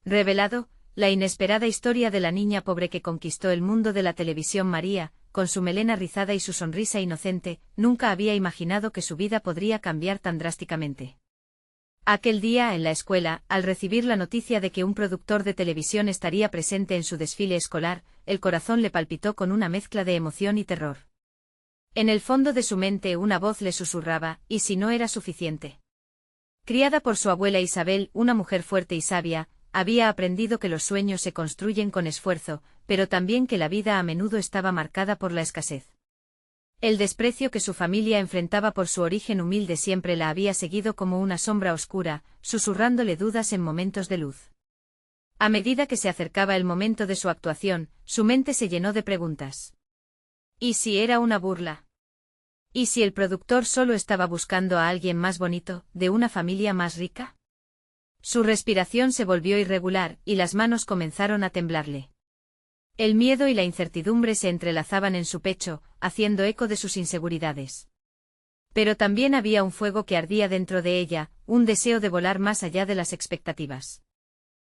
Revelado, la inesperada historia de la niña pobre que conquistó el mundo de la televisión. María, con su melena rizada y su sonrisa inocente, nunca había imaginado que su vida podría cambiar tan drásticamente. Aquel día en la escuela, al recibir la noticia de que un productor de televisión estaría presente en su desfile escolar, el corazón le palpitó con una mezcla de emoción y terror. En el fondo de su mente una voz le susurraba, ¿y si no era suficiente? Criada por su abuela Isabel, una mujer fuerte y sabia, había aprendido que los sueños se construyen con esfuerzo, pero también que la vida a menudo estaba marcada por la escasez. El desprecio que su familia enfrentaba por su origen humilde siempre la había seguido como una sombra oscura, susurrándole dudas en momentos de luz. A medida que se acercaba el momento de su actuación, su mente se llenó de preguntas. ¿Y si era una burla? ¿Y si el productor solo estaba buscando a alguien más bonito, de una familia más rica? Su respiración se volvió irregular, y las manos comenzaron a temblarle. El miedo y la incertidumbre se entrelazaban en su pecho, haciendo eco de sus inseguridades. Pero también había un fuego que ardía dentro de ella, un deseo de volar más allá de las expectativas.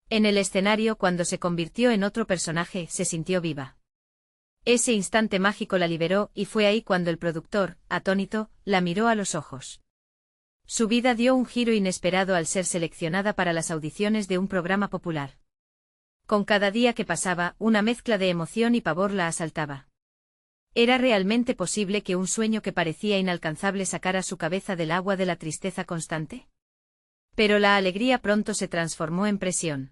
En el escenario, cuando se convirtió en otro personaje, se sintió viva. Ese instante mágico la liberó, y fue ahí cuando el productor, atónito, la miró a los ojos. Su vida dio un giro inesperado al ser seleccionada para las audiciones de un programa popular. Con cada día que pasaba, una mezcla de emoción y pavor la asaltaba. ¿Era realmente posible que un sueño que parecía inalcanzable sacara su cabeza del agua de la tristeza constante? Pero la alegría pronto se transformó en presión.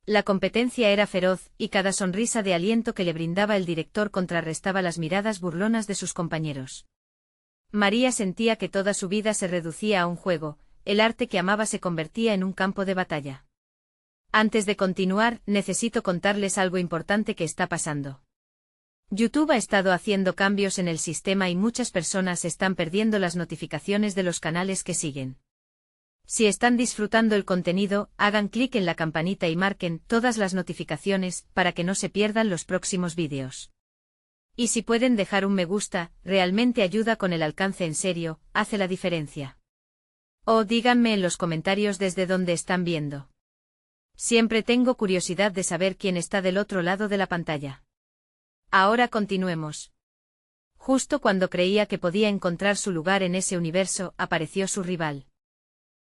La competencia era feroz, y cada sonrisa de aliento que le brindaba el director contrarrestaba las miradas burlonas de sus compañeros. María sentía que toda su vida se reducía a un juego, el arte que amaba se convertía en un campo de batalla. Antes de continuar, necesito contarles algo importante que está pasando. YouTube ha estado haciendo cambios en el sistema y muchas personas están perdiendo las notificaciones de los canales que siguen. Si están disfrutando el contenido, hagan clic en la campanita y marquen todas las notificaciones para que no se pierdan los próximos vídeos. Y si pueden dejar un me gusta, realmente ayuda con el alcance. En serio, hace la diferencia. O díganme en los comentarios desde dónde están viendo. Siempre tengo curiosidad de saber quién está del otro lado de la pantalla. Ahora continuemos. Justo cuando creía que podía encontrar su lugar en ese universo, apareció su rival.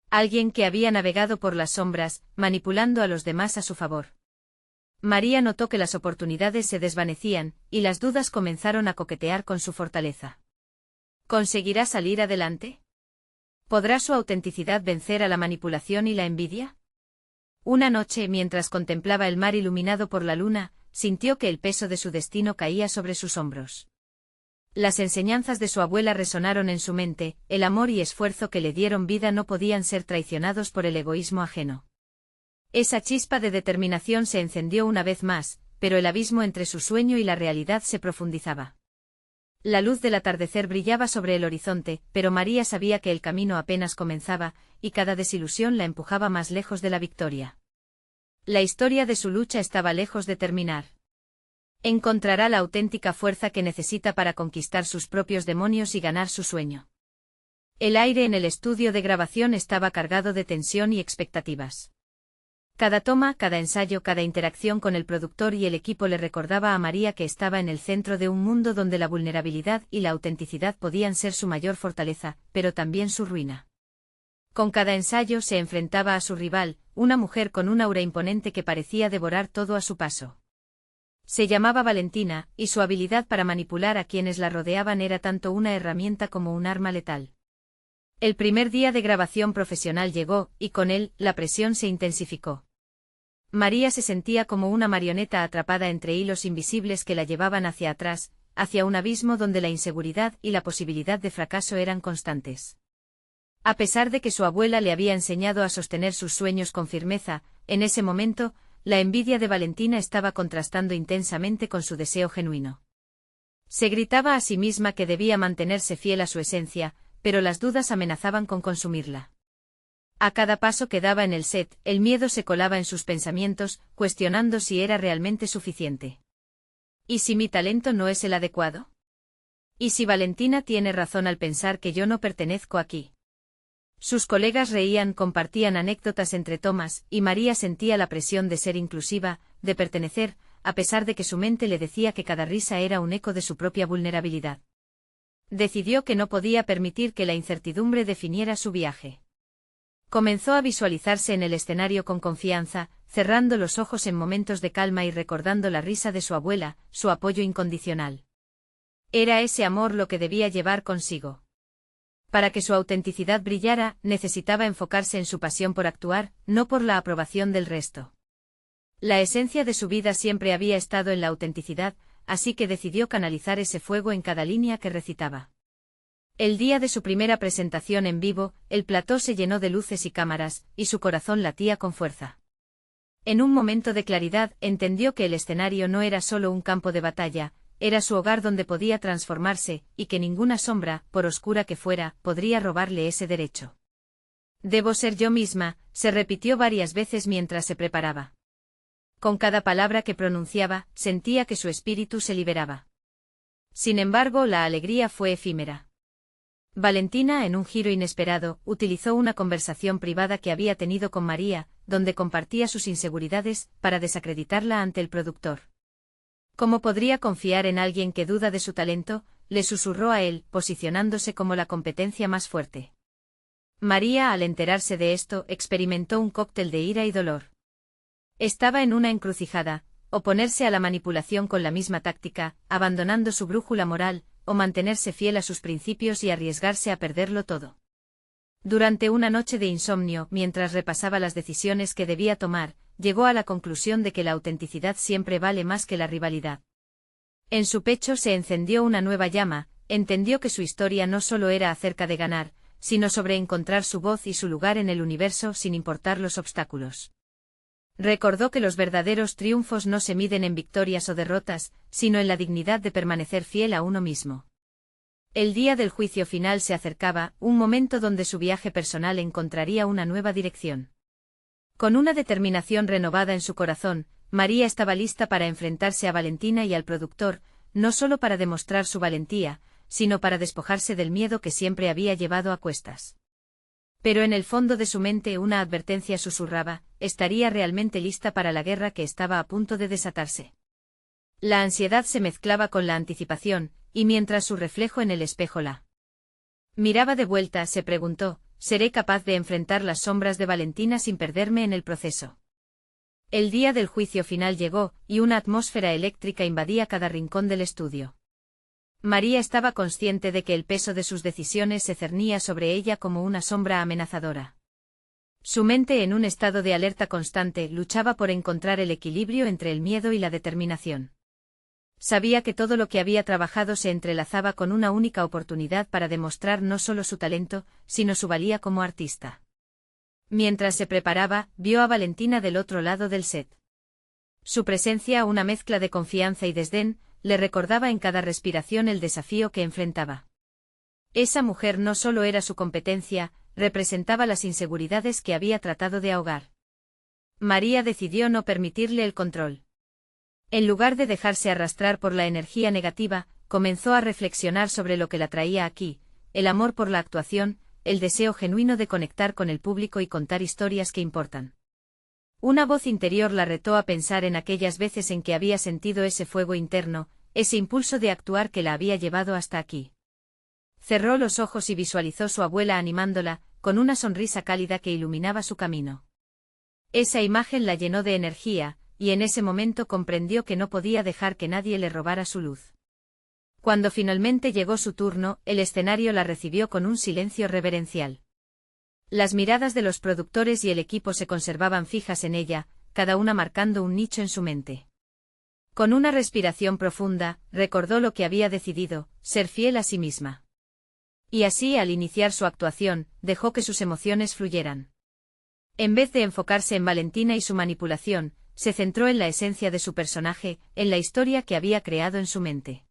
Alguien que había navegado por las sombras, manipulando a los demás a su favor. María notó que las oportunidades se desvanecían, y las dudas comenzaron a coquetear con su fortaleza. ¿Conseguirá salir adelante? ¿Podrá su autenticidad vencer a la manipulación y la envidia? Una noche, mientras contemplaba el mar iluminado por la luna, sintió que el peso de su destino caía sobre sus hombros. Las enseñanzas de su abuela resonaron en su mente, el amor y esfuerzo que le dieron vida no podían ser traicionados por el egoísmo ajeno. Esa chispa de determinación se encendió una vez más, pero el abismo entre su sueño y la realidad se profundizaba. La luz del atardecer brillaba sobre el horizonte, pero María sabía que el camino apenas comenzaba, y cada desilusión la empujaba más lejos de la victoria. La historia de su lucha estaba lejos de terminar. Encontrará la auténtica fuerza que necesita para conquistar sus propios demonios y ganar su sueño. El aire en el estudio de grabación estaba cargado de tensión y expectativas. Cada toma, cada ensayo, cada interacción con el productor y el equipo le recordaba a María que estaba en el centro de un mundo donde la vulnerabilidad y la autenticidad podían ser su mayor fortaleza, pero también su ruina. Con cada ensayo se enfrentaba a su rival, una mujer con un aura imponente que parecía devorar todo a su paso. Se llamaba Valentina, y su habilidad para manipular a quienes la rodeaban era tanto una herramienta como un arma letal. El primer día de grabación profesional llegó, y con él, la presión se intensificó. María se sentía como una marioneta atrapada entre hilos invisibles que la llevaban hacia atrás, hacia un abismo donde la inseguridad y la posibilidad de fracaso eran constantes. A pesar de que su abuela le había enseñado a sostener sus sueños con firmeza, en ese momento, la envidia de Valentina estaba contrastando intensamente con su deseo genuino. Se gritaba a sí misma que debía mantenerse fiel a su esencia, pero las dudas amenazaban con consumirla. A cada paso que daba en el set, el miedo se colaba en sus pensamientos, cuestionando si era realmente suficiente. ¿Y si mi talento no es el adecuado? ¿Y si Valentina tiene razón al pensar que yo no pertenezco aquí? Sus colegas reían, compartían anécdotas entre tomas, y María sentía la presión de ser inclusiva, de pertenecer, a pesar de que su mente le decía que cada risa era un eco de su propia vulnerabilidad. Decidió que no podía permitir que la incertidumbre definiera su viaje. Comenzó a visualizarse en el escenario con confianza, cerrando los ojos en momentos de calma y recordando la risa de su abuela, su apoyo incondicional. Era ese amor lo que debía llevar consigo. Para que su autenticidad brillara, necesitaba enfocarse en su pasión por actuar, no por la aprobación del resto. La esencia de su vida siempre había estado en la autenticidad, así que decidió canalizar ese fuego en cada línea que recitaba. El día de su primera presentación en vivo, el plató se llenó de luces y cámaras, y su corazón latía con fuerza. En un momento de claridad, entendió que el escenario no era solo un campo de batalla, era su hogar donde podía transformarse, y que ninguna sombra, por oscura que fuera, podría robarle ese derecho. Debo ser yo misma, se repitió varias veces mientras se preparaba. Con cada palabra que pronunciaba, sentía que su espíritu se liberaba. Sin embargo, la alegría fue efímera. Valentina, en un giro inesperado, utilizó una conversación privada que había tenido con María, donde compartía sus inseguridades, para desacreditarla ante el productor. ¿Cómo podría confiar en alguien que duda de su talento?, le susurró a él, posicionándose como la competencia más fuerte. María, al enterarse de esto, experimentó un cóctel de ira y dolor. Estaba en una encrucijada: oponerse a la manipulación con la misma táctica, abandonando su brújula moral, o mantenerse fiel a sus principios y arriesgarse a perderlo todo. Durante una noche de insomnio, mientras repasaba las decisiones que debía tomar, llegó a la conclusión de que la autenticidad siempre vale más que la rivalidad. En su pecho se encendió una nueva llama, entendió que su historia no solo era acerca de ganar, sino sobre encontrar su voz y su lugar en el universo sin importar los obstáculos. Recordó que los verdaderos triunfos no se miden en victorias o derrotas, sino en la dignidad de permanecer fiel a uno mismo. El día del juicio final se acercaba, un momento donde su viaje personal encontraría una nueva dirección. Con una determinación renovada en su corazón, María estaba lista para enfrentarse a Valentina y al productor, no solo para demostrar su valentía, sino para despojarse del miedo que siempre había llevado a cuestas. Pero en el fondo de su mente una advertencia susurraba: ¿estaría realmente lista para la guerra que estaba a punto de desatarse? La ansiedad se mezclaba con la anticipación, y mientras su reflejo en el espejo la miraba de vuelta, se preguntó: ¿seré capaz de enfrentar las sombras de Valentina sin perderme en el proceso? El día del juicio final llegó, y una atmósfera eléctrica invadía cada rincón del estudio. María estaba consciente de que el peso de sus decisiones se cernía sobre ella como una sombra amenazadora. Su mente, en un estado de alerta constante, luchaba por encontrar el equilibrio entre el miedo y la determinación. Sabía que todo lo que había trabajado se entrelazaba con una única oportunidad para demostrar no solo su talento, sino su valía como artista. Mientras se preparaba, vio a Valentina del otro lado del set. Su presencia, una mezcla de confianza y desdén, le recordaba en cada respiración el desafío que enfrentaba. Esa mujer no solo era su competencia, representaba las inseguridades que había tratado de ahogar. María decidió no permitirle el control. En lugar de dejarse arrastrar por la energía negativa, comenzó a reflexionar sobre lo que la traía aquí: el amor por la actuación, el deseo genuino de conectar con el público y contar historias que importan. Una voz interior la retó a pensar en aquellas veces en que había sentido ese fuego interno, ese impulso de actuar que la había llevado hasta aquí. Cerró los ojos y visualizó su abuela animándola, con una sonrisa cálida que iluminaba su camino. Esa imagen la llenó de energía, y en ese momento comprendió que no podía dejar que nadie le robara su luz. Cuando finalmente llegó su turno, el escenario la recibió con un silencio reverencial. Las miradas de los productores y el equipo se conservaban fijas en ella, cada una marcando un nicho en su mente. Con una respiración profunda, recordó lo que había decidido: ser fiel a sí misma. Y así, al iniciar su actuación, dejó que sus emociones fluyeran. En vez de enfocarse en Valentina y su manipulación, se centró en la esencia de su personaje, en la historia que había creado en su mente.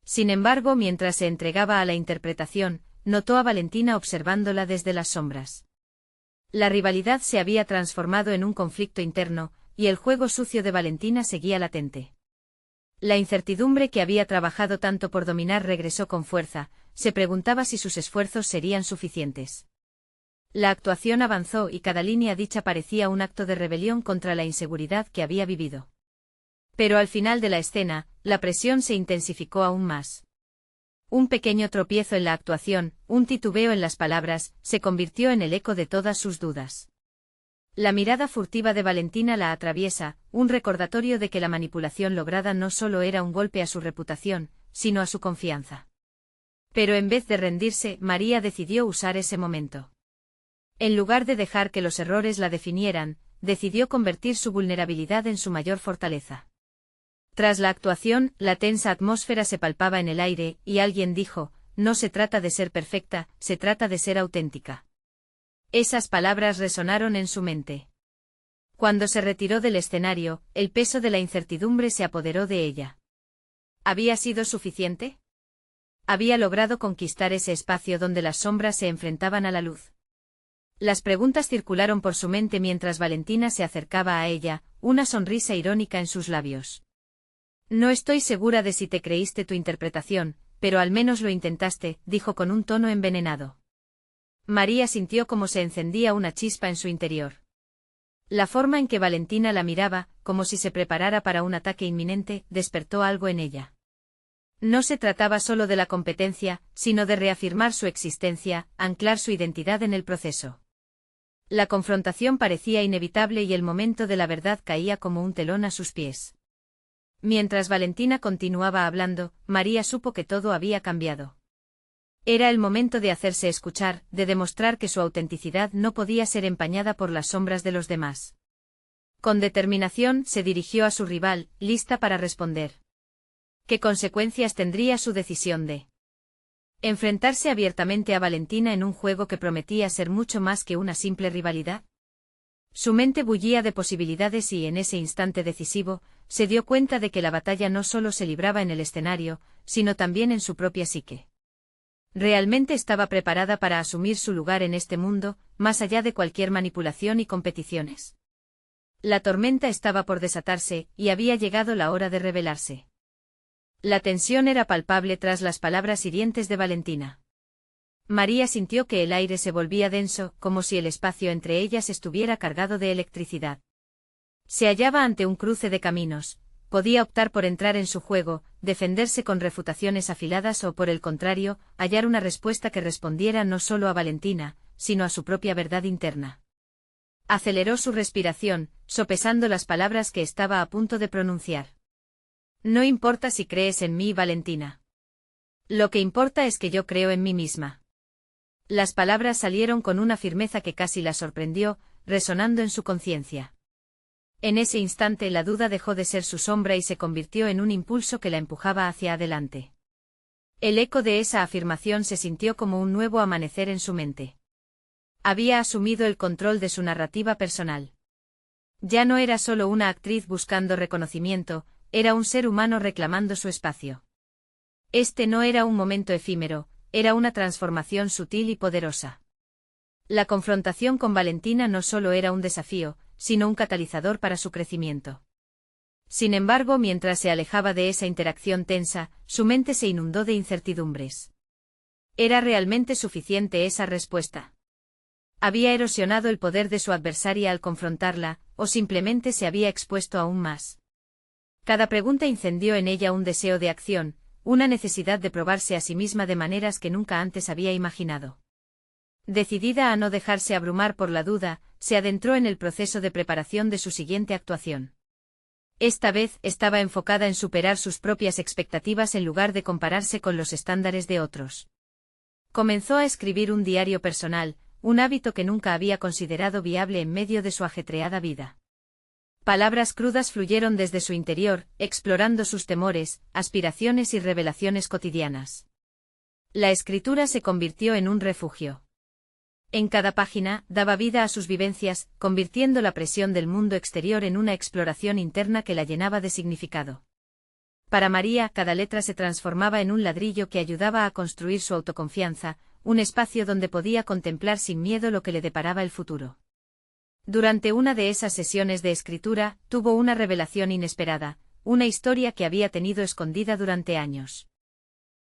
Sin embargo, mientras se entregaba a la interpretación, notó a Valentina observándola desde las sombras. La rivalidad se había transformado en un conflicto interno, y el juego sucio de Valentina seguía latente. La incertidumbre que había trabajado tanto por dominar regresó con fuerza, se preguntaba si sus esfuerzos serían suficientes. La actuación avanzó y cada línea dicha parecía un acto de rebelión contra la inseguridad que había vivido. Pero al final de la escena, la presión se intensificó aún más. Un pequeño tropiezo en la actuación, un titubeo en las palabras, se convirtió en el eco de todas sus dudas. La mirada furtiva de Valentina la atraviesa, un recordatorio de que la manipulación lograda no solo era un golpe a su reputación, sino a su confianza. Pero en vez de rendirse, María decidió usar ese momento. En lugar de dejar que los errores la definieran, decidió convertir su vulnerabilidad en su mayor fortaleza. Tras la actuación, la tensa atmósfera se palpaba en el aire, y alguien dijo, no se trata de ser perfecta, se trata de ser auténtica. Esas palabras resonaron en su mente. Cuando se retiró del escenario, el peso de la incertidumbre se apoderó de ella. ¿Había sido suficiente? ¿Había logrado conquistar ese espacio donde las sombras se enfrentaban a la luz? Las preguntas circularon por su mente mientras Valentina se acercaba a ella, una sonrisa irónica en sus labios. No estoy segura de si te creíste tu interpretación, pero al menos lo intentaste, dijo con un tono envenenado. María sintió como se encendía una chispa en su interior. La forma en que Valentina la miraba, como si se preparara para un ataque inminente, despertó algo en ella. No se trataba solo de la competencia, sino de reafirmar su existencia, anclar su identidad en el proceso. La confrontación parecía inevitable y el momento de la verdad caía como un telón a sus pies. Mientras Valentina continuaba hablando, María supo que todo había cambiado. Era el momento de hacerse escuchar, de demostrar que su autenticidad no podía ser empañada por las sombras de los demás. Con determinación se dirigió a su rival, lista para responder. ¿Qué consecuencias tendría su decisión de enfrentarse abiertamente a Valentina en un juego que prometía ser mucho más que una simple rivalidad? Su mente bullía de posibilidades y en ese instante decisivo, se dio cuenta de que la batalla no solo se libraba en el escenario, sino también en su propia psique. Realmente estaba preparada para asumir su lugar en este mundo, más allá de cualquier manipulación y competiciones. La tormenta estaba por desatarse, y había llegado la hora de revelarse. La tensión era palpable tras las palabras hirientes de Valentina. María sintió que el aire se volvía denso, como si el espacio entre ellas estuviera cargado de electricidad. Se hallaba ante un cruce de caminos. Podía optar por entrar en su juego, defenderse con refutaciones afiladas o por el contrario, hallar una respuesta que respondiera no solo a Valentina, sino a su propia verdad interna. Aceleró su respiración, sopesando las palabras que estaba a punto de pronunciar. No importa si crees en mí, Valentina. Lo que importa es que yo creo en mí misma. Las palabras salieron con una firmeza que casi la sorprendió, resonando en su conciencia. En ese instante la duda dejó de ser su sombra y se convirtió en un impulso que la empujaba hacia adelante. El eco de esa afirmación se sintió como un nuevo amanecer en su mente. Había asumido el control de su narrativa personal. Ya no era solo una actriz buscando reconocimiento, era un ser humano reclamando su espacio. Este no era un momento efímero, era una transformación sutil y poderosa. La confrontación con Valentina no solo era un desafío, sino un catalizador para su crecimiento. Sin embargo, mientras se alejaba de esa interacción tensa, su mente se inundó de incertidumbres. ¿Era realmente suficiente esa respuesta? ¿Había erosionado el poder de su adversaria al confrontarla, o simplemente se había expuesto aún más? Cada pregunta incendió en ella un deseo de acción, una necesidad de probarse a sí misma de maneras que nunca antes había imaginado. Decidida a no dejarse abrumar por la duda, se adentró en el proceso de preparación de su siguiente actuación. Esta vez estaba enfocada en superar sus propias expectativas en lugar de compararse con los estándares de otros. Comenzó a escribir un diario personal, un hábito que nunca había considerado viable en medio de su ajetreada vida. Palabras crudas fluyeron desde su interior, explorando sus temores, aspiraciones y revelaciones cotidianas. La escritura se convirtió en un refugio. En cada página, daba vida a sus vivencias, convirtiendo la presión del mundo exterior en una exploración interna que la llenaba de significado. Para María, cada letra se transformaba en un ladrillo que ayudaba a construir su autoconfianza, un espacio donde podía contemplar sin miedo lo que le deparaba el futuro. Durante una de esas sesiones de escritura, tuvo una revelación inesperada, una historia que había tenido escondida durante años.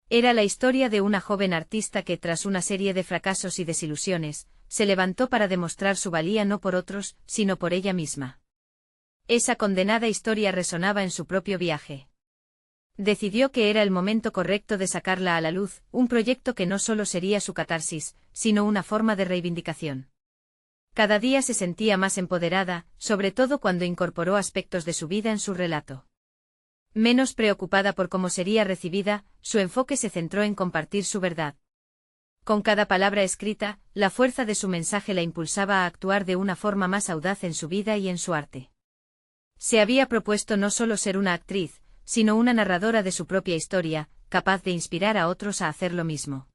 Era la historia de una joven artista que tras una serie de fracasos y desilusiones, se levantó para demostrar su valía no por otros, sino por ella misma. Esa condenada historia resonaba en su propio viaje. Decidió que era el momento correcto de sacarla a la luz, un proyecto que no solo sería su catarsis, sino una forma de reivindicación. Cada día se sentía más empoderada, sobre todo cuando incorporó aspectos de su vida en su relato. Menos preocupada por cómo sería recibida, su enfoque se centró en compartir su verdad. Con cada palabra escrita, la fuerza de su mensaje la impulsaba a actuar de una forma más audaz en su vida y en su arte. Se había propuesto no solo ser una actriz, sino una narradora de su propia historia, capaz de inspirar a otros a hacer lo mismo.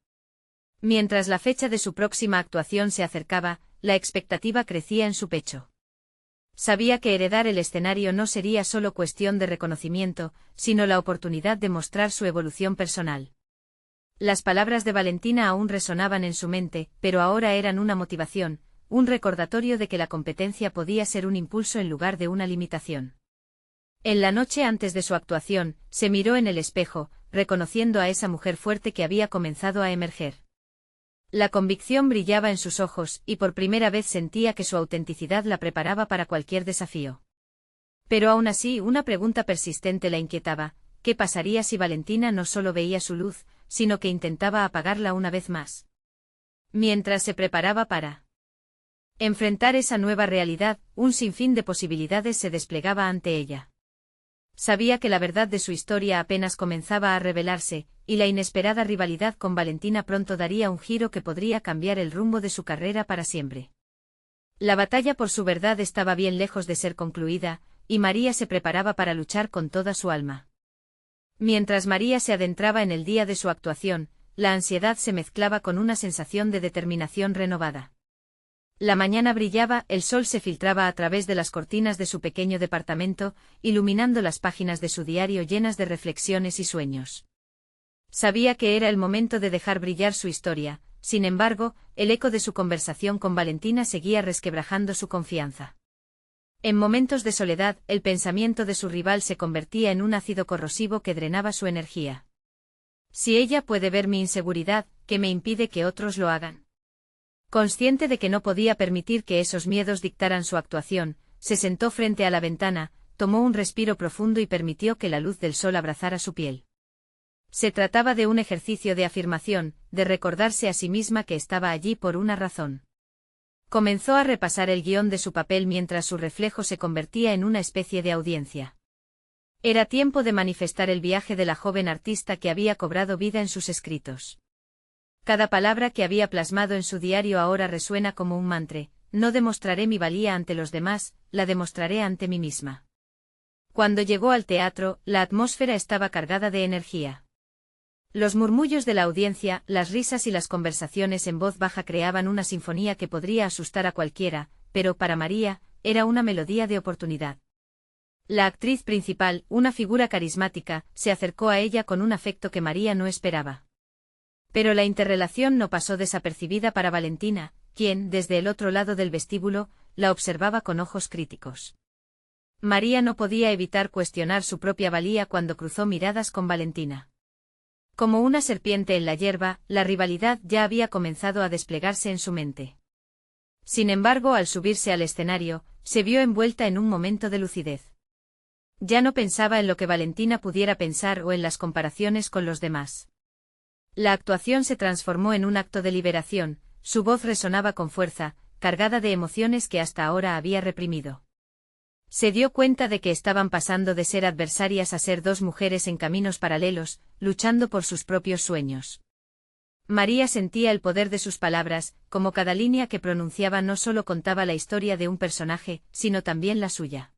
Mientras la fecha de su próxima actuación se acercaba, la expectativa crecía en su pecho. Sabía que heredar el escenario no sería solo cuestión de reconocimiento, sino la oportunidad de mostrar su evolución personal. Las palabras de Valentina aún resonaban en su mente, pero ahora eran una motivación, un recordatorio de que la competencia podía ser un impulso en lugar de una limitación. En la noche antes de su actuación, se miró en el espejo, reconociendo a esa mujer fuerte que había comenzado a emerger. La convicción brillaba en sus ojos, y por primera vez sentía que su autenticidad la preparaba para cualquier desafío. Pero aún así, una pregunta persistente la inquietaba: ¿qué pasaría si Valentina no solo veía su luz, sino que intentaba apagarla una vez más? Mientras se preparaba para enfrentar esa nueva realidad, un sinfín de posibilidades se desplegaba ante ella. Sabía que la verdad de su historia apenas comenzaba a revelarse, y la inesperada rivalidad con Valentina pronto daría un giro que podría cambiar el rumbo de su carrera para siempre. La batalla por su verdad estaba bien lejos de ser concluida, y María se preparaba para luchar con toda su alma. Mientras María se adentraba en el día de su actuación, la ansiedad se mezclaba con una sensación de determinación renovada. La mañana brillaba, el sol se filtraba a través de las cortinas de su pequeño departamento, iluminando las páginas de su diario llenas de reflexiones y sueños. Sabía que era el momento de dejar brillar su historia, sin embargo, el eco de su conversación con Valentina seguía resquebrajando su confianza. En momentos de soledad, el pensamiento de su rival se convertía en un ácido corrosivo que drenaba su energía. Si ella puede ver mi inseguridad, ¿qué me impide que otros lo hagan? Consciente de que no podía permitir que esos miedos dictaran su actuación, se sentó frente a la ventana, tomó un respiro profundo y permitió que la luz del sol abrazara su piel. Se trataba de un ejercicio de afirmación, de recordarse a sí misma que estaba allí por una razón. Comenzó a repasar el guión de su papel mientras su reflejo se convertía en una especie de audiencia. Era tiempo de manifestar el viaje de la joven artista que había cobrado vida en sus escritos. Cada palabra que había plasmado en su diario ahora resuena como un mantra: no demostraré mi valía ante los demás, la demostraré ante mí misma. Cuando llegó al teatro, la atmósfera estaba cargada de energía. Los murmullos de la audiencia, las risas y las conversaciones en voz baja creaban una sinfonía que podría asustar a cualquiera, pero para María, era una melodía de oportunidad. La actriz principal, una figura carismática, se acercó a ella con un afecto que María no esperaba. Pero la interrelación no pasó desapercibida para Valentina, quien, desde el otro lado del vestíbulo, la observaba con ojos críticos. María no podía evitar cuestionar su propia valía cuando cruzó miradas con Valentina. Como una serpiente en la hierba, la rivalidad ya había comenzado a desplegarse en su mente. Sin embargo, al subirse al escenario, se vio envuelta en un momento de lucidez. Ya no pensaba en lo que Valentina pudiera pensar o en las comparaciones con los demás. La actuación se transformó en un acto de liberación, su voz resonaba con fuerza, cargada de emociones que hasta ahora había reprimido. Se dio cuenta de que estaban pasando de ser adversarias a ser dos mujeres en caminos paralelos, luchando por sus propios sueños. María sentía el poder de sus palabras, como cada línea que pronunciaba no solo contaba la historia de un personaje, sino también la suya.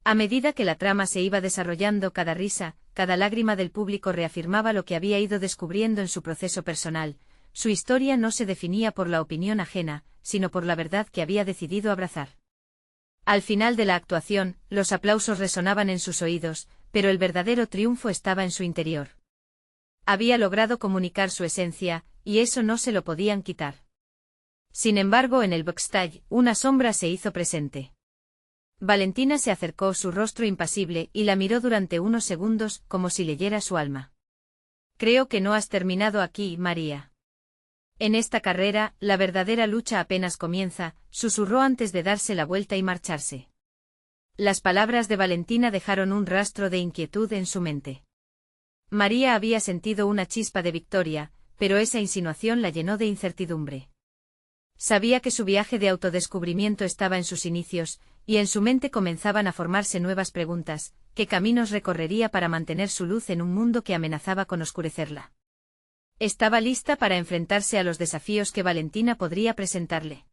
A medida que la trama se iba desarrollando, cada risa, cada lágrima del público reafirmaba lo que había ido descubriendo en su proceso personal. Su historia no se definía por la opinión ajena, sino por la verdad que había decidido abrazar. Al final de la actuación, los aplausos resonaban en sus oídos, pero el verdadero triunfo estaba en su interior. Había logrado comunicar su esencia, y eso no se lo podían quitar. Sin embargo, en el backstage, una sombra se hizo presente. Valentina se acercó, su rostro impasible, y la miró durante unos segundos, como si leyera su alma. Creo que no has terminado aquí, María. En esta carrera, la verdadera lucha apenas comienza, susurró antes de darse la vuelta y marcharse. Las palabras de Valentina dejaron un rastro de inquietud en su mente. María había sentido una chispa de victoria, pero esa insinuación la llenó de incertidumbre. Sabía que su viaje de autodescubrimiento estaba en sus inicios, y en su mente comenzaban a formarse nuevas preguntas: ¿qué caminos recorrería para mantener su luz en un mundo que amenazaba con oscurecerla? Estaba lista para enfrentarse a los desafíos que Valentina podría presentarle.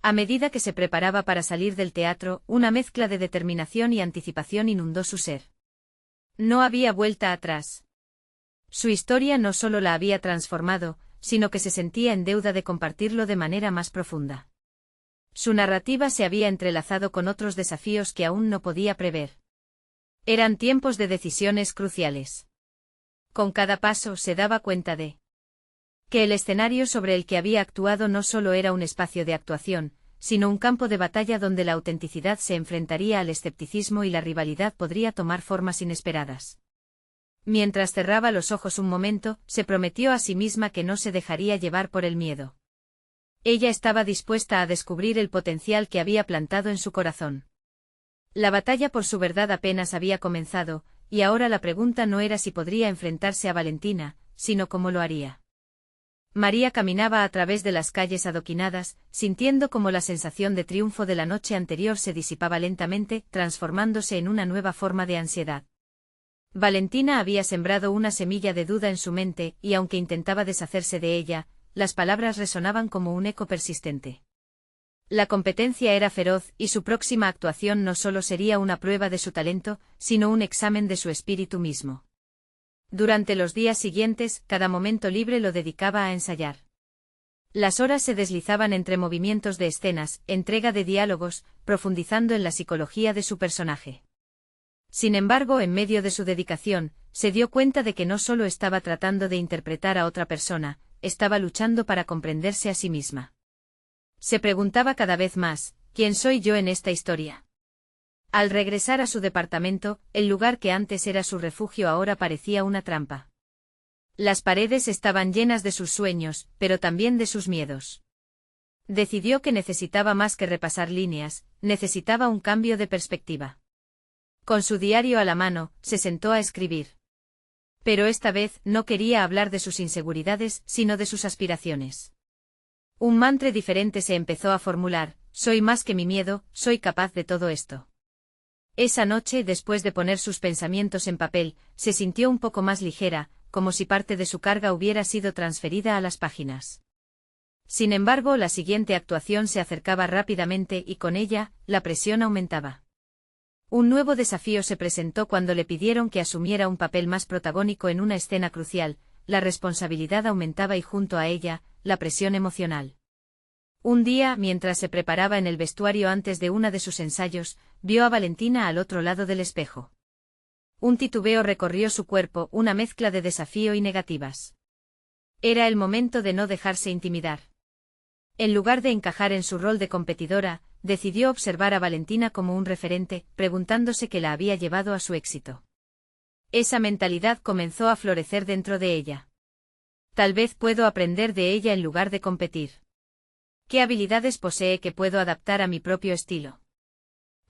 A medida que se preparaba para salir del teatro, una mezcla de determinación y anticipación inundó su ser. No había vuelta atrás. Su historia no solo la había transformado, sino que se sentía en deuda de compartirlo de manera más profunda. Su narrativa se había entrelazado con otros desafíos que aún no podía prever. Eran tiempos de decisiones cruciales. Con cada paso se daba cuenta de que el escenario sobre el que había actuado no solo era un espacio de actuación, sino un campo de batalla donde la autenticidad se enfrentaría al escepticismo y la rivalidad podría tomar formas inesperadas. Mientras cerraba los ojos un momento, se prometió a sí misma que no se dejaría llevar por el miedo. Ella estaba dispuesta a descubrir el potencial que había plantado en su corazón. La batalla por su verdad apenas había comenzado, y ahora la pregunta no era si podría enfrentarse a Valentina, sino cómo lo haría. María caminaba a través de las calles adoquinadas, sintiendo cómo la sensación de triunfo de la noche anterior se disipaba lentamente, transformándose en una nueva forma de ansiedad. Valentina había sembrado una semilla de duda en su mente, y aunque intentaba deshacerse de ella, las palabras resonaban como un eco persistente. La competencia era feroz, y su próxima actuación no solo sería una prueba de su talento, sino un examen de su espíritu mismo. Durante los días siguientes, cada momento libre lo dedicaba a ensayar. Las horas se deslizaban entre movimientos de escenas, entrega de diálogos, profundizando en la psicología de su personaje. Sin embargo, en medio de su dedicación, se dio cuenta de que no solo estaba tratando de interpretar a otra persona, estaba luchando para comprenderse a sí misma. Se preguntaba cada vez más: ¿quién soy yo en esta historia? Al regresar a su departamento, el lugar que antes era su refugio ahora parecía una trampa. Las paredes estaban llenas de sus sueños, pero también de sus miedos. Decidió que necesitaba más que repasar líneas, necesitaba un cambio de perspectiva. Con su diario a la mano, se sentó a escribir. Pero esta vez no quería hablar de sus inseguridades, sino de sus aspiraciones. Un mantra diferente se empezó a formular: soy más que mi miedo, soy capaz de todo esto. Esa noche, después de poner sus pensamientos en papel, se sintió un poco más ligera, como si parte de su carga hubiera sido transferida a las páginas. Sin embargo, la siguiente actuación se acercaba rápidamente y con ella, la presión aumentaba. Un nuevo desafío se presentó cuando le pidieron que asumiera un papel más protagónico en una escena crucial. La responsabilidad aumentaba y junto a ella, la presión emocional. Un día, mientras se preparaba en el vestuario antes de uno de sus ensayos, vio a Valentina al otro lado del espejo. Un titubeo recorrió su cuerpo, una mezcla de desafío y negativas. Era el momento de no dejarse intimidar. En lugar de encajar en su rol de competidora, decidió observar a Valentina como un referente, preguntándose qué la había llevado a su éxito. Esa mentalidad comenzó a florecer dentro de ella. Tal vez puedo aprender de ella en lugar de competir. ¿Qué habilidades posee que puedo adaptar a mi propio estilo?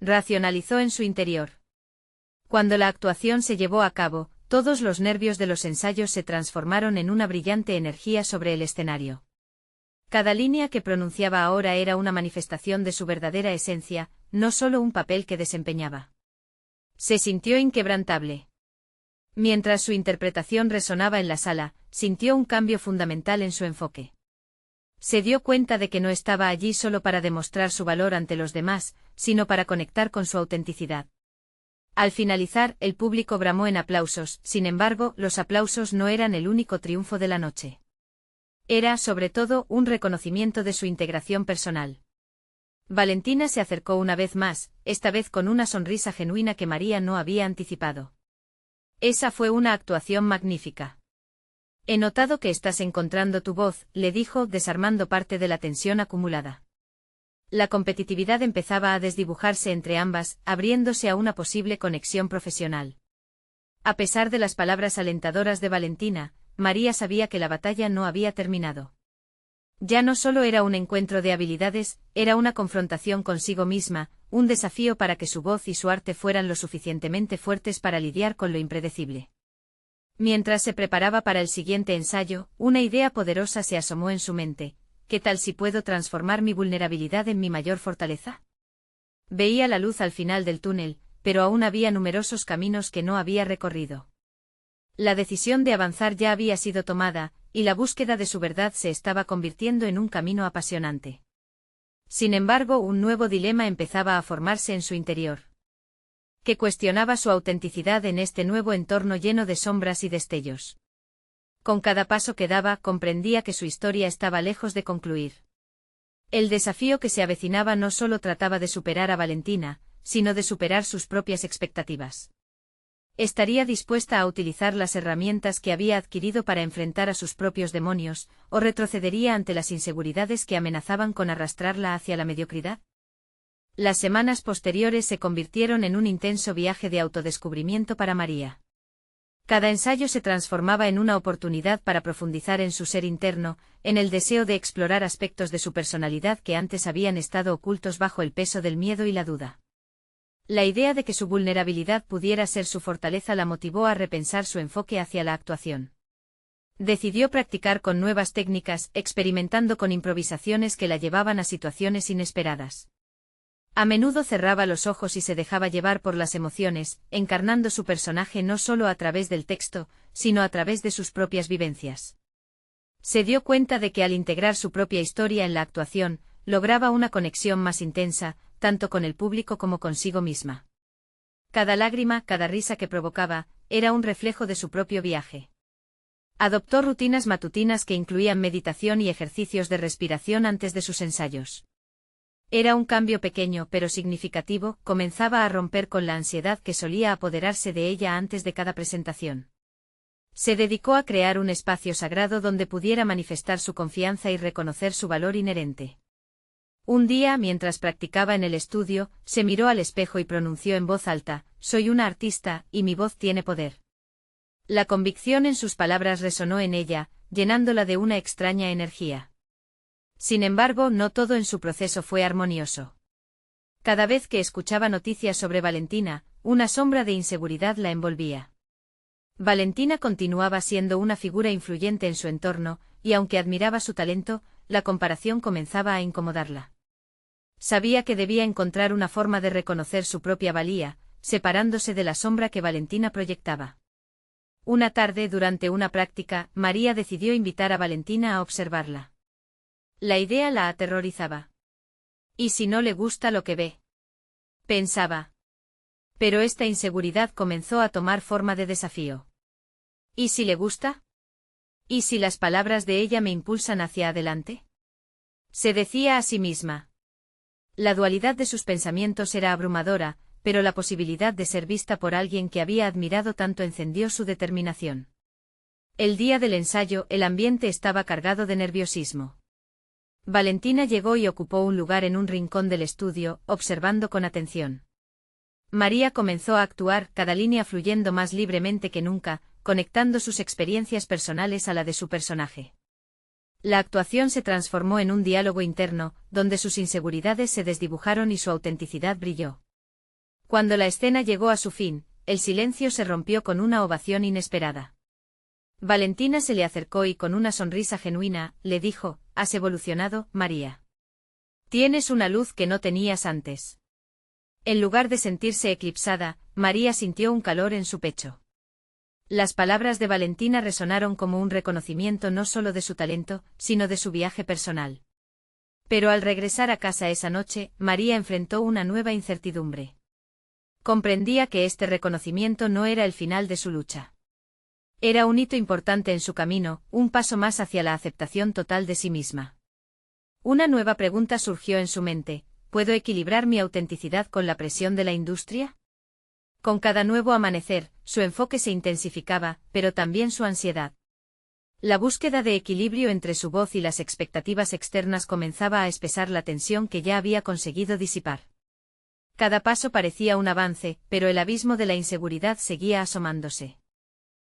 Racionalizó en su interior. Cuando la actuación se llevó a cabo, todos los nervios de los ensayos se transformaron en una brillante energía sobre el escenario. Cada línea que pronunciaba ahora era una manifestación de su verdadera esencia, no solo un papel que desempeñaba. Se sintió inquebrantable. Mientras su interpretación resonaba en la sala, sintió un cambio fundamental en su enfoque. Se dio cuenta de que no estaba allí solo para demostrar su valor ante los demás, sino para conectar con su autenticidad. Al finalizar, el público bramó en aplausos, sin embargo, los aplausos no eran el único triunfo de la noche. Era, sobre todo, un reconocimiento de su integración personal. Valentina se acercó una vez más, esta vez con una sonrisa genuina que María no había anticipado. Esa fue una actuación magnífica. He notado que estás encontrando tu voz, le dijo, desarmando parte de la tensión acumulada. La competitividad empezaba a desdibujarse entre ambas, abriéndose a una posible conexión profesional. A pesar de las palabras alentadoras de Valentina, María sabía que la batalla no había terminado. Ya no solo era un encuentro de habilidades, era una confrontación consigo misma, un desafío para que su voz y su arte fueran lo suficientemente fuertes para lidiar con lo impredecible. Mientras se preparaba para el siguiente ensayo, una idea poderosa se asomó en su mente. ¿Qué tal si puedo transformar mi vulnerabilidad en mi mayor fortaleza? Veía la luz al final del túnel, pero aún había numerosos caminos que no había recorrido. La decisión de avanzar ya había sido tomada, y la búsqueda de su verdad se estaba convirtiendo en un camino apasionante. Sin embargo, un nuevo dilema empezaba a formarse en su interior, que cuestionaba su autenticidad en este nuevo entorno lleno de sombras y destellos. Con cada paso que daba, comprendía que su historia estaba lejos de concluir. El desafío que se avecinaba no solo trataba de superar a Valentina, sino de superar sus propias expectativas. ¿Estaría dispuesta a utilizar las herramientas que había adquirido para enfrentar a sus propios demonios, o retrocedería ante las inseguridades que amenazaban con arrastrarla hacia la mediocridad? Las semanas posteriores se convirtieron en un intenso viaje de autodescubrimiento para María. Cada ensayo se transformaba en una oportunidad para profundizar en su ser interno, en el deseo de explorar aspectos de su personalidad que antes habían estado ocultos bajo el peso del miedo y la duda. La idea de que su vulnerabilidad pudiera ser su fortaleza la motivó a repensar su enfoque hacia la actuación. Decidió practicar con nuevas técnicas, experimentando con improvisaciones que la llevaban a situaciones inesperadas. A menudo cerraba los ojos y se dejaba llevar por las emociones, encarnando su personaje no solo a través del texto, sino a través de sus propias vivencias. Se dio cuenta de que al integrar su propia historia en la actuación, lograba una conexión más intensa, tanto con el público como consigo misma. Cada lágrima, cada risa que provocaba, era un reflejo de su propio viaje. Adoptó rutinas matutinas que incluían meditación y ejercicios de respiración antes de sus ensayos. Era un cambio pequeño pero significativo, comenzaba a romper con la ansiedad que solía apoderarse de ella antes de cada presentación. Se dedicó a crear un espacio sagrado donde pudiera manifestar su confianza y reconocer su valor inherente. Un día, mientras practicaba en el estudio, se miró al espejo y pronunció en voz alta: «Soy una artista, y mi voz tiene poder». La convicción en sus palabras resonó en ella, llenándola de una extraña energía. Sin embargo, no todo en su proceso fue armonioso. Cada vez que escuchaba noticias sobre Valentina, una sombra de inseguridad la envolvía. Valentina continuaba siendo una figura influyente en su entorno, y aunque admiraba su talento, la comparación comenzaba a incomodarla. Sabía que debía encontrar una forma de reconocer su propia valía, separándose de la sombra que Valentina proyectaba. Una tarde, durante una práctica, María decidió invitar a Valentina a observarla. La idea la aterrorizaba. ¿Y si no le gusta lo que ve?, pensaba. Pero esta inseguridad comenzó a tomar forma de desafío. ¿Y si le gusta? ¿Y si las palabras de ella me impulsan hacia adelante?, se decía a sí misma. La dualidad de sus pensamientos era abrumadora, pero la posibilidad de ser vista por alguien que había admirado tanto encendió su determinación. El día del ensayo, el ambiente estaba cargado de nerviosismo. Valentina llegó y ocupó un lugar en un rincón del estudio, observando con atención. María comenzó a actuar, cada línea fluyendo más libremente que nunca, conectando sus experiencias personales a la de su personaje. La actuación se transformó en un diálogo interno, donde sus inseguridades se desdibujaron y su autenticidad brilló. Cuando la escena llegó a su fin, el silencio se rompió con una ovación inesperada. Valentina se le acercó y con una sonrisa genuina, le dijo: «Has evolucionado, María. Tienes una luz que no tenías antes». En lugar de sentirse eclipsada, María sintió un calor en su pecho. Las palabras de Valentina resonaron como un reconocimiento no solo de su talento, sino de su viaje personal. Pero al regresar a casa esa noche, María enfrentó una nueva incertidumbre. Comprendía que este reconocimiento no era el final de su lucha. Era un hito importante en su camino, un paso más hacia la aceptación total de sí misma. Una nueva pregunta surgió en su mente: ¿puedo equilibrar mi autenticidad con la presión de la industria? Con cada nuevo amanecer, su enfoque se intensificaba, pero también su ansiedad. La búsqueda de equilibrio entre su voz y las expectativas externas comenzaba a espesar la tensión que ya había conseguido disipar. Cada paso parecía un avance, pero el abismo de la inseguridad seguía asomándose.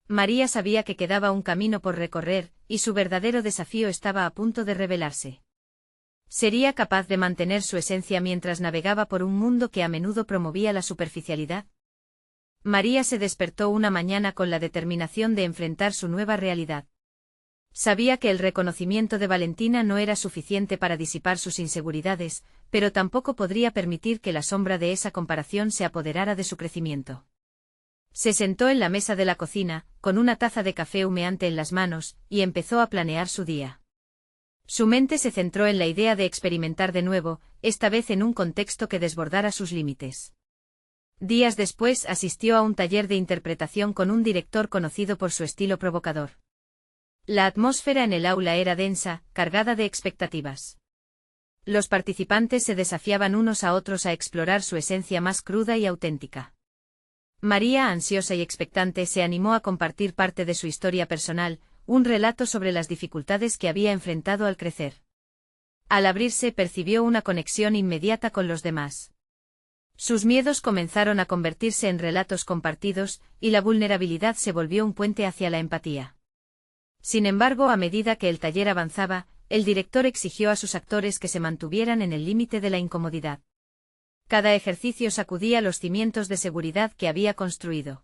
María sabía que quedaba un camino por recorrer, y su verdadero desafío estaba a punto de revelarse. ¿Sería capaz de mantener su esencia mientras navegaba por un mundo que a menudo promovía la superficialidad? María se despertó una mañana con la determinación de enfrentar su nueva realidad. Sabía que el reconocimiento de Valentina no era suficiente para disipar sus inseguridades, pero tampoco podría permitir que la sombra de esa comparación se apoderara de su crecimiento. Se sentó en la mesa de la cocina, con una taza de café humeante en las manos, y empezó a planear su día. Su mente se centró en la idea de experimentar de nuevo, esta vez en un contexto que desbordara sus límites. Días después asistió a un taller de interpretación con un director conocido por su estilo provocador. La atmósfera en el aula era densa, cargada de expectativas. Los participantes se desafiaban unos a otros a explorar su esencia más cruda y auténtica. María, ansiosa y expectante, se animó a compartir parte de su historia personal, un relato sobre las dificultades que había enfrentado al crecer. Al abrirse, percibió una conexión inmediata con los demás. Sus miedos comenzaron a convertirse en relatos compartidos, y la vulnerabilidad se volvió un puente hacia la empatía. Sin embargo, a medida que el taller avanzaba, el director exigió a sus actores que se mantuvieran en el límite de la incomodidad. Cada ejercicio sacudía los cimientos de seguridad que había construido.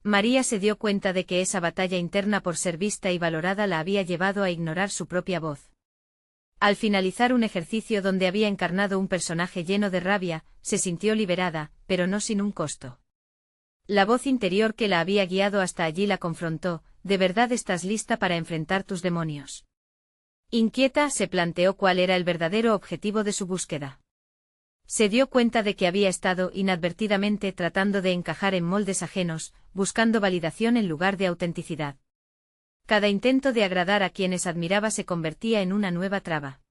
María se dio cuenta de que esa batalla interna por ser vista y valorada la había llevado a ignorar su propia voz. Al finalizar un ejercicio donde había encarnado un personaje lleno de rabia, se sintió liberada, pero no sin un costo. La voz interior que la había guiado hasta allí la confrontó: ¿de verdad estás lista para enfrentar tus demonios? Inquieta, se planteó cuál era el verdadero objetivo de su búsqueda. Se dio cuenta de que había estado inadvertidamente tratando de encajar en moldes ajenos, buscando validación en lugar de autenticidad. Cada intento de agradar a quienes admiraba se convertía en una nueva traba.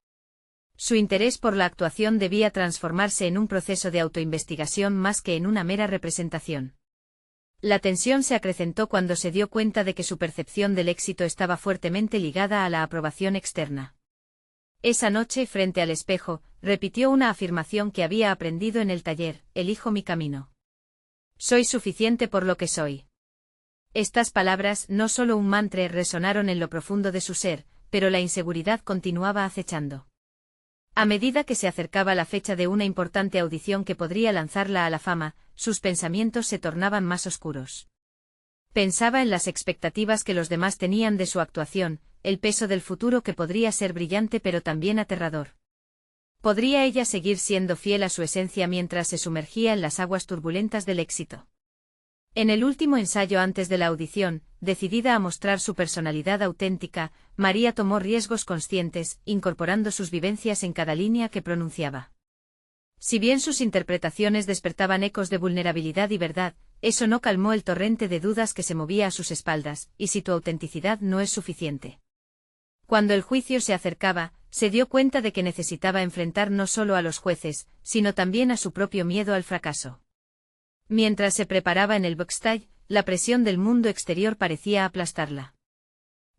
Su interés por la actuación debía transformarse en un proceso de autoinvestigación más que en una mera representación. La tensión se acrecentó cuando se dio cuenta de que su percepción del éxito estaba fuertemente ligada a la aprobación externa. Esa noche, frente al espejo, repitió una afirmación que había aprendido en el taller: elijo mi camino. Soy suficiente por lo que soy. Estas palabras, no solo un mantra, resonaron en lo profundo de su ser, pero la inseguridad continuaba acechando. A medida que se acercaba la fecha de una importante audición que podría lanzarla a la fama, sus pensamientos se tornaban más oscuros. Pensaba en las expectativas que los demás tenían de su actuación, el peso del futuro que podría ser brillante pero también aterrador. ¿Podría ella seguir siendo fiel a su esencia mientras se sumergía en las aguas turbulentas del éxito? En el último ensayo antes de la audición, decidida a mostrar su personalidad auténtica, María tomó riesgos conscientes, incorporando sus vivencias en cada línea que pronunciaba. Si bien sus interpretaciones despertaban ecos de vulnerabilidad y verdad, eso no calmó el torrente de dudas que se movía a sus espaldas: ¿y si tu autenticidad no es suficiente? Cuando el juicio se acercaba, se dio cuenta de que necesitaba enfrentar no solo a los jueces, sino también a su propio miedo al fracaso. Mientras se preparaba en el backstage, la presión del mundo exterior parecía aplastarla.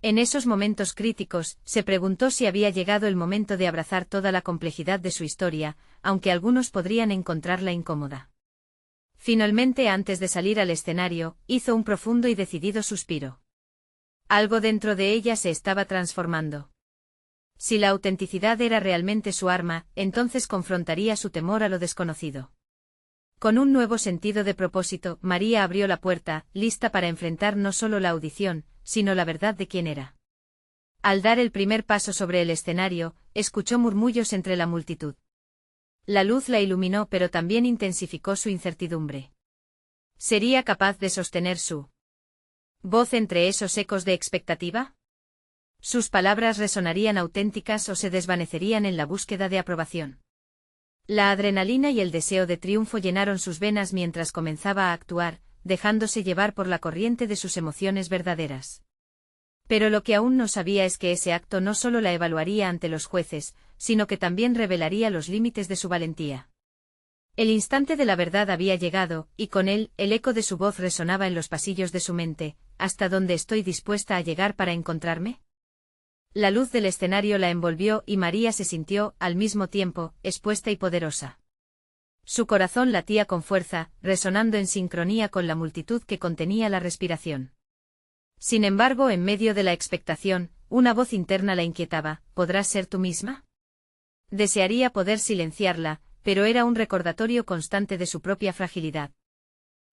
En esos momentos críticos, se preguntó si había llegado el momento de abrazar toda la complejidad de su historia, aunque algunos podrían encontrarla incómoda. Finalmente, antes de salir al escenario, hizo un profundo y decidido suspiro. Algo dentro de ella se estaba transformando. Si la autenticidad era realmente su arma, entonces confrontaría su temor a lo desconocido. Con un nuevo sentido de propósito, María abrió la puerta, lista para enfrentar no solo la audición, sino la verdad de quién era. Al dar el primer paso sobre el escenario, escuchó murmullos entre la multitud. La luz la iluminó, pero también intensificó su incertidumbre. ¿Sería capaz de sostener su voz entre esos ecos de expectativa? ¿Sus palabras resonarían auténticas o se desvanecerían en la búsqueda de aprobación? La adrenalina y el deseo de triunfo llenaron sus venas mientras comenzaba a actuar, dejándose llevar por la corriente de sus emociones verdaderas. Pero lo que aún no sabía es que ese acto no solo la evaluaría ante los jueces, sino que también revelaría los límites de su valentía. El instante de la verdad había llegado, y con él, el eco de su voz resonaba en los pasillos de su mente: ¿hasta dónde estoy dispuesta a llegar para encontrarme? La luz del escenario la envolvió y María se sintió, al mismo tiempo, expuesta y poderosa. Su corazón latía con fuerza, resonando en sincronía con la multitud que contenía la respiración. Sin embargo, en medio de la expectación, una voz interna la inquietaba: ¿podrás ser tú misma? Desearía poder silenciarla, pero era un recordatorio constante de su propia fragilidad.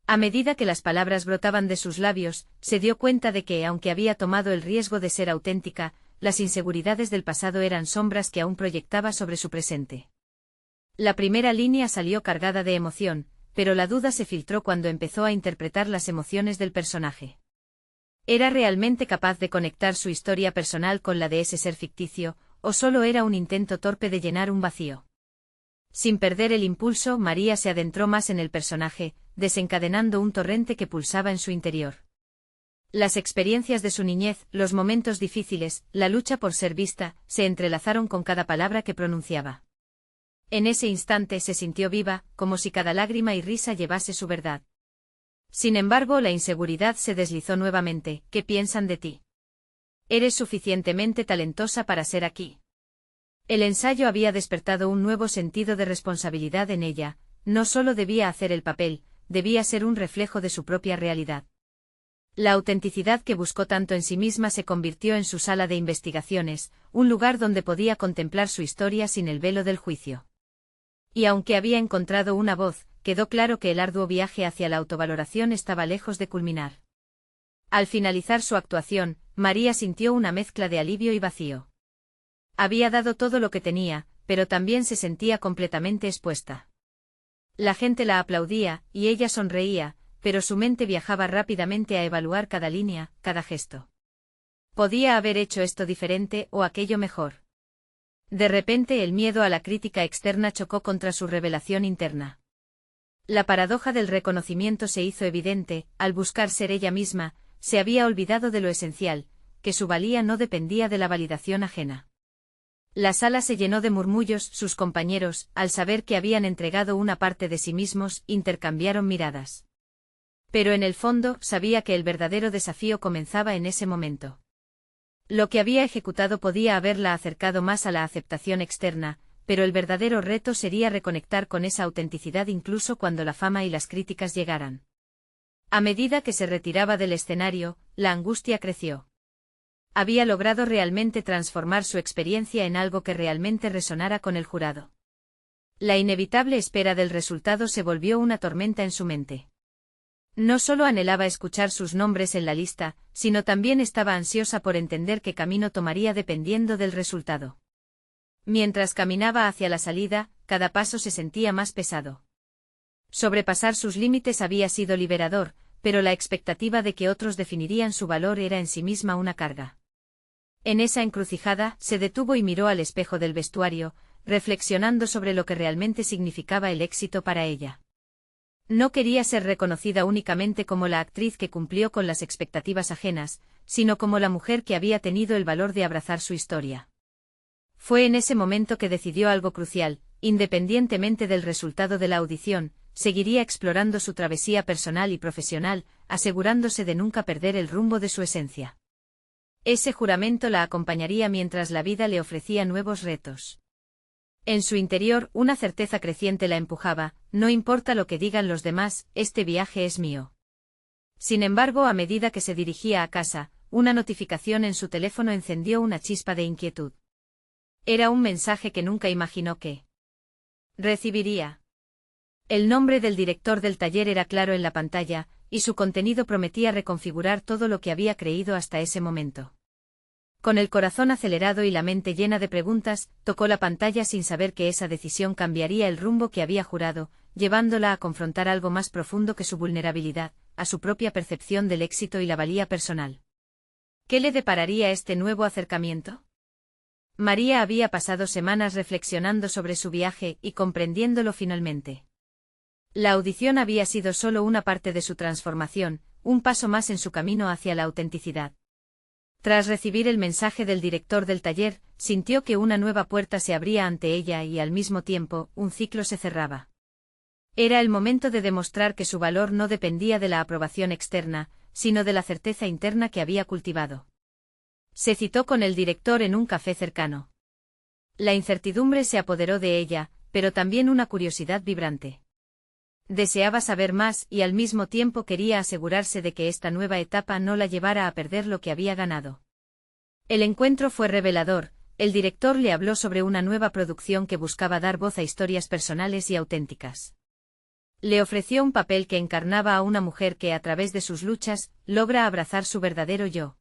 A medida que las palabras brotaban de sus labios, se dio cuenta de que, aunque había tomado el riesgo de ser auténtica, las inseguridades del pasado eran sombras que aún proyectaba sobre su presente. La primera línea salió cargada de emoción, pero la duda se filtró cuando empezó a interpretar las emociones del personaje. ¿Era realmente capaz de conectar su historia personal con la de ese ser ficticio, o solo era un intento torpe de llenar un vacío? Sin perder el impulso, María se adentró más en el personaje, desencadenando un torrente que pulsaba en su interior. Las experiencias de su niñez, los momentos difíciles, la lucha por ser vista, se entrelazaron con cada palabra que pronunciaba. En ese instante se sintió viva, como si cada lágrima y risa llevase su verdad. Sin embargo, la inseguridad se deslizó nuevamente. ¿Qué piensan de ti? ¿Eres suficientemente talentosa para ser aquí? El ensayo había despertado un nuevo sentido de responsabilidad en ella. No solo debía hacer el papel, debía ser un reflejo de su propia realidad. La autenticidad que buscó tanto en sí misma se convirtió en su sala de investigaciones, un lugar donde podía contemplar su historia sin el velo del juicio. Y aunque había encontrado una voz, quedó claro que el arduo viaje hacia la autovaloración estaba lejos de culminar. Al finalizar su actuación, María sintió una mezcla de alivio y vacío. Había dado todo lo que tenía, pero también se sentía completamente expuesta. La gente la aplaudía, y ella sonreía, pero su mente viajaba rápidamente a evaluar cada línea, cada gesto. Podía haber hecho esto diferente o aquello mejor. De repente el miedo a la crítica externa chocó contra su revelación interna. La paradoja del reconocimiento se hizo evidente: al buscar ser ella misma, se había olvidado de lo esencial, que su valía no dependía de la validación ajena. La sala se llenó de murmullos. Sus compañeros, al saber que habían entregado una parte de sí mismos, intercambiaron miradas. Pero en el fondo, sabía que el verdadero desafío comenzaba en ese momento. Lo que había ejecutado podía haberla acercado más a la aceptación externa, pero el verdadero reto sería reconectar con esa autenticidad incluso cuando la fama y las críticas llegaran. A medida que se retiraba del escenario, la angustia creció. Había logrado realmente transformar su experiencia en algo que realmente resonara con el jurado. La inevitable espera del resultado se volvió una tormenta en su mente. No solo anhelaba escuchar sus nombres en la lista, sino también estaba ansiosa por entender qué camino tomaría dependiendo del resultado. Mientras caminaba hacia la salida, cada paso se sentía más pesado. Sobrepasar sus límites había sido liberador, pero la expectativa de que otros definirían su valor era en sí misma una carga. En esa encrucijada, se detuvo y miró al espejo del vestuario, reflexionando sobre lo que realmente significaba el éxito para ella. No quería ser reconocida únicamente como la actriz que cumplió con las expectativas ajenas, sino como la mujer que había tenido el valor de abrazar su historia. Fue en ese momento que decidió algo crucial: independientemente del resultado de la audición, seguiría explorando su travesía personal y profesional, asegurándose de nunca perder el rumbo de su esencia. Ese juramento la acompañaría mientras la vida le ofrecía nuevos retos. En su interior, una certeza creciente la empujaba: no importa lo que digan los demás, este viaje es mío. Sin embargo, a medida que se dirigía a casa, una notificación en su teléfono encendió una chispa de inquietud. Era un mensaje que nunca imaginó que recibiría. El nombre del director del taller era claro en la pantalla, y su contenido prometía reconfigurar todo lo que había creído hasta ese momento. Con el corazón acelerado y la mente llena de preguntas, tocó la pantalla sin saber que esa decisión cambiaría el rumbo que había jurado, llevándola a confrontar algo más profundo que su vulnerabilidad, a su propia percepción del éxito y la valía personal. ¿Qué le depararía este nuevo acercamiento? María había pasado semanas reflexionando sobre su viaje y comprendiéndolo finalmente. La audición había sido solo una parte de su transformación, un paso más en su camino hacia la autenticidad. Tras recibir el mensaje del director del taller, sintió que una nueva puerta se abría ante ella y al mismo tiempo, un ciclo se cerraba. Era el momento de demostrar que su valor no dependía de la aprobación externa, sino de la certeza interna que había cultivado. Se citó con el director en un café cercano. La incertidumbre se apoderó de ella, pero también una curiosidad vibrante. Deseaba saber más y al mismo tiempo quería asegurarse de que esta nueva etapa no la llevara a perder lo que había ganado. El encuentro fue revelador. El director le habló sobre una nueva producción que buscaba dar voz a historias personales y auténticas. Le ofreció un papel que encarnaba a una mujer que a través de sus luchas, logra abrazar su verdadero yo.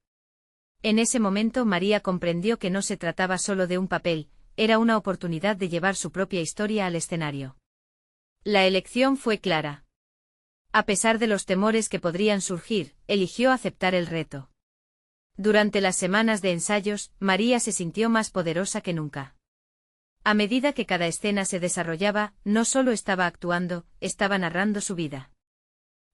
En ese momento María comprendió que no se trataba solo de un papel, era una oportunidad de llevar su propia historia al escenario. La elección fue clara. A pesar de los temores que podrían surgir, eligió aceptar el reto. Durante las semanas de ensayos, María se sintió más poderosa que nunca. A medida que cada escena se desarrollaba, no solo estaba actuando, estaba narrando su vida.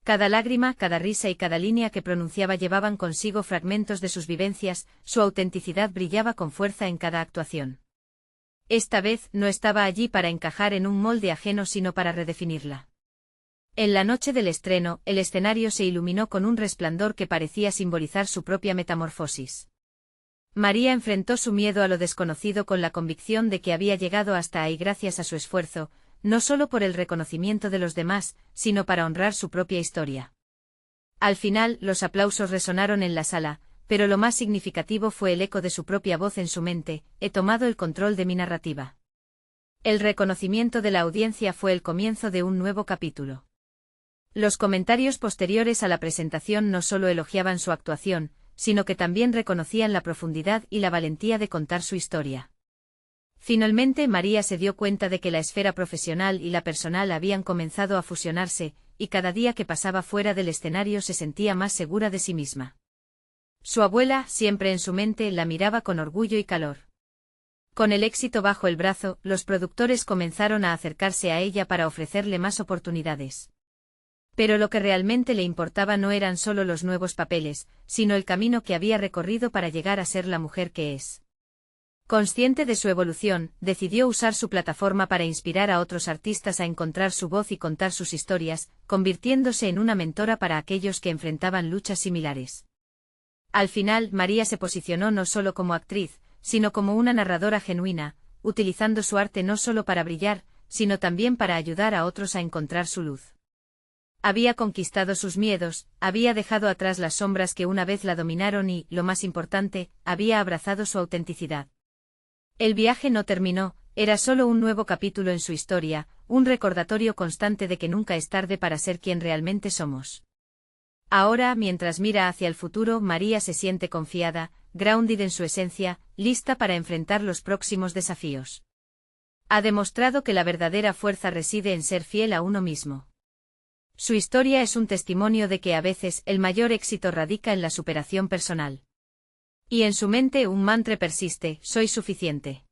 Cada lágrima, cada risa y cada línea que pronunciaba llevaban consigo fragmentos de sus vivencias, su autenticidad brillaba con fuerza en cada actuación. Esta vez no estaba allí para encajar en un molde ajeno sino para redefinirla. En la noche del estreno, el escenario se iluminó con un resplandor que parecía simbolizar su propia metamorfosis. María enfrentó su miedo a lo desconocido con la convicción de que había llegado hasta ahí gracias a su esfuerzo, no solo por el reconocimiento de los demás, sino para honrar su propia historia. Al final, los aplausos resonaron en la sala, pero lo más significativo fue el eco de su propia voz en su mente: he tomado el control de mi narrativa. El reconocimiento de la audiencia fue el comienzo de un nuevo capítulo. Los comentarios posteriores a la presentación no solo elogiaban su actuación, sino que también reconocían la profundidad y la valentía de contar su historia. Finalmente María se dio cuenta de que la esfera profesional y la personal habían comenzado a fusionarse, y cada día que pasaba fuera del escenario se sentía más segura de sí misma. Su abuela, siempre en su mente, la miraba con orgullo y calor. Con el éxito bajo el brazo, los productores comenzaron a acercarse a ella para ofrecerle más oportunidades. Pero lo que realmente le importaba no eran solo los nuevos papeles, sino el camino que había recorrido para llegar a ser la mujer que es. Consciente de su evolución, decidió usar su plataforma para inspirar a otros artistas a encontrar su voz y contar sus historias, convirtiéndose en una mentora para aquellos que enfrentaban luchas similares. Al final, María se posicionó no solo como actriz, sino como una narradora genuina, utilizando su arte no solo para brillar, sino también para ayudar a otros a encontrar su luz. Había conquistado sus miedos, había dejado atrás las sombras que una vez la dominaron y, lo más importante, había abrazado su autenticidad. El viaje no terminó, era solo un nuevo capítulo en su historia, un recordatorio constante de que nunca es tarde para ser quien realmente somos. Ahora, mientras mira hacia el futuro, María se siente confiada, grounded en su esencia, lista para enfrentar los próximos desafíos. Ha demostrado que la verdadera fuerza reside en ser fiel a uno mismo. Su historia es un testimonio de que a veces el mayor éxito radica en la superación personal. Y en su mente un mantra persiste: soy suficiente.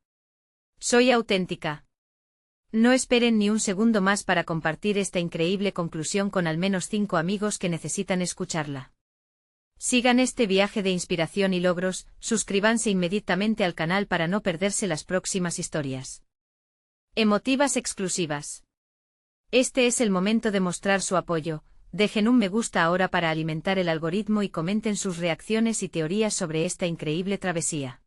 Soy auténtica. No esperen ni un segundo más para compartir esta increíble conclusión con al menos 5 amigos que necesitan escucharla. Sigan este viaje de inspiración y logros, suscríbanse inmediatamente al canal para no perderse las próximas historias emotivas exclusivas. Este es el momento de mostrar su apoyo. Dejen un me gusta ahora para alimentar el algoritmo y comenten sus reacciones y teorías sobre esta increíble travesía.